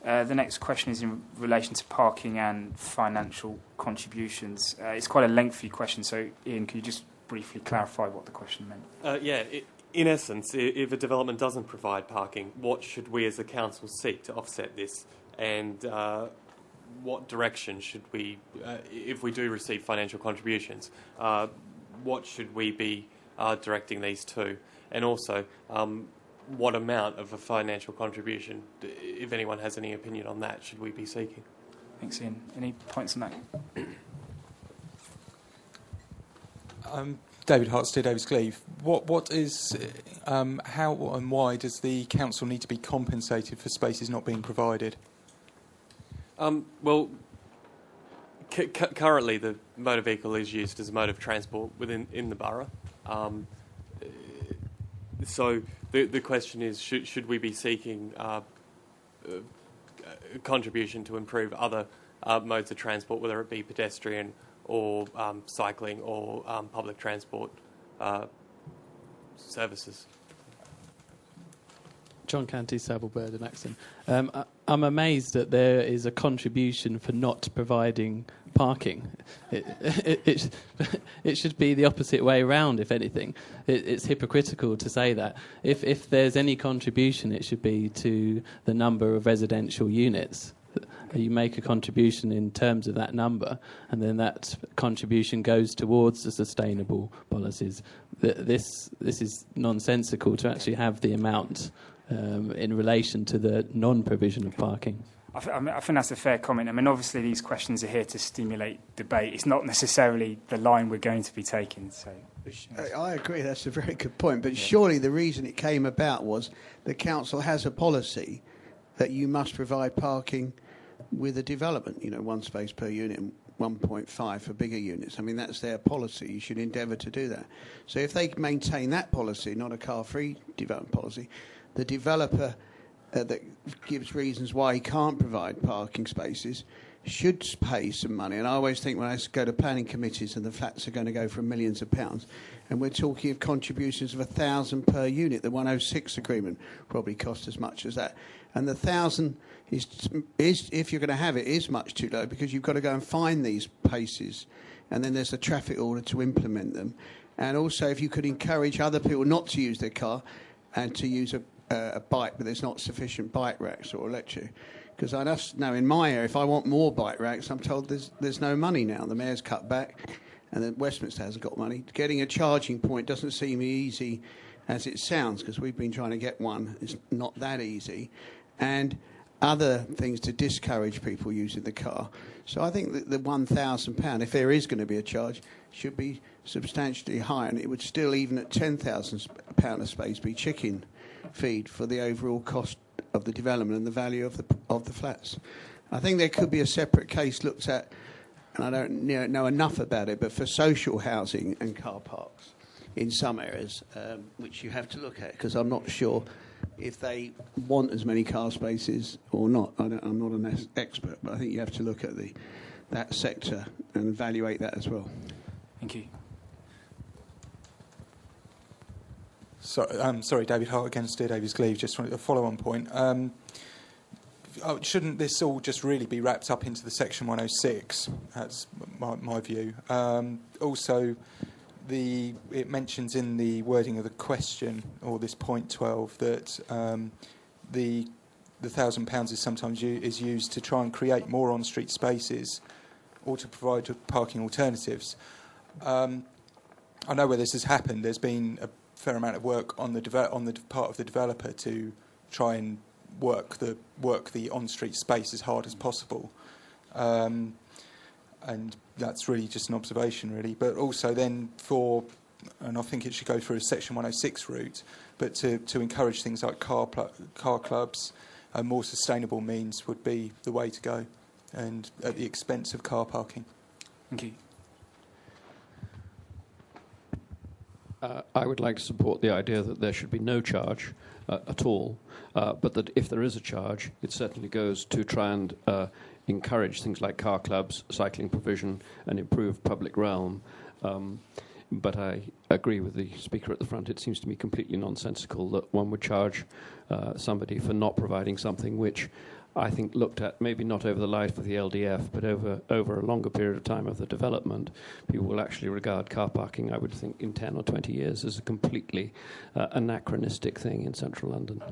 The next question is in relation to parking and financial contributions. It's quite a lengthy question, so Ian, could you just briefly clarify what the question meant? In essence, if a development doesn't provide parking, what should we as a council seek to offset this? And what direction should we, if we do receive financial contributions, what should we be directing these to? And also, what amount of a financial contribution, if anyone has any opinion on that, should we be seeking? Thanks, Ian. Any points on that? David Hart, Steer Davis Cleave. What is, how and why does the council need to be compensated for spaces not being provided? Currently the motor vehicle is used as a mode of transport in the borough. So the question is, should we be seeking a contribution to improve other modes of transport, whether it be pedestrian or cycling or public transport services? John Canty, Savile Bird and Axon. I'm amazed that there is a contribution for not providing parking. It should be the opposite way around, if anything. It's hypocritical to say that. If there's any contribution, it should be to the number of residential units. You make a contribution in terms of that number, and then that contribution goes towards the sustainable policies. This is nonsensical to actually have the amount in relation to the non-provision of parking. I think that's a fair comment. I mean, obviously these questions are here to stimulate debate. It's not necessarily the line we're going to be taking. So, I agree, that's a very good point. But surely the reason it came about was the council has a policy that you must provide parking with a development, one space per unit and 1.5 for bigger units. I mean, that's their policy. You should endeavour to do that. So if they maintain that policy, not a car-free development policy, the developer that gives reasons why he can't provide parking spaces should pay some money. And I always think when I go to planning committees and the flats are going to go for millions of pounds, and we're talking of contributions of 1,000 per unit, the 106 agreement probably cost as much as that. And the 1,000 is, if you're going to have it, is much too low, because you've got to go and find these places, and then there's a traffic order to implement them. And also, if you could encourage other people not to use their car and to use a bike, but there's not sufficient bike racks or electric. Because I just know in my area, if I want more bike racks, I'm told there's no money now. The mayor's cut back, and then Westminster hasn't got money. Getting a charging point doesn't seem easy as it sounds, because we've been trying to get one. It's not that easy. And other things to discourage people using the car. So I think that the £1,000, if there is going to be a charge, should be substantially higher, and it would still, even at £10,000 a space, be chicken feed for the overall cost of the development and the value of the flats. I think there could be a separate case looked at, and I don't know enough about it, but for social housing and car parks in some areas, which you have to look at, because I'm not sure if they want as many car spaces or not. I'm not an expert, but I think you have to look at that sector and evaluate that as well. Thank you. Sorry, David Hart again, Steer Davis Cleave. Just wanted a follow-on point. Shouldn't this all just really be wrapped up into the Section 106? That's my view. Also, it mentions in the wording of the question, or this point 12, that the £1,000 is sometimes is used to try and create more on-street spaces or to provide parking alternatives. I know where this has happened. There's been a fair amount of work on the part of the developer to try and work the on-street space as hard as possible, and that's really just an observation, really. But also then and I think it should go through a Section 106 route, but to encourage things like car clubs, more sustainable means would be the way to go, and at the expense of car parking. Thank you. I would like to support the idea that there should be no charge at all, but that if there is a charge, it certainly goes to try and encourage things like car clubs, cycling provision, and improve public realm. But I agree with the speaker at the front. It seems to me completely nonsensical that one would charge somebody for not providing something which I think, looked at maybe not over the life of the LDF, but over a longer period of time of the development, people will actually regard car parking, I would think, in 10 or 20 years as a completely anachronistic thing in central London.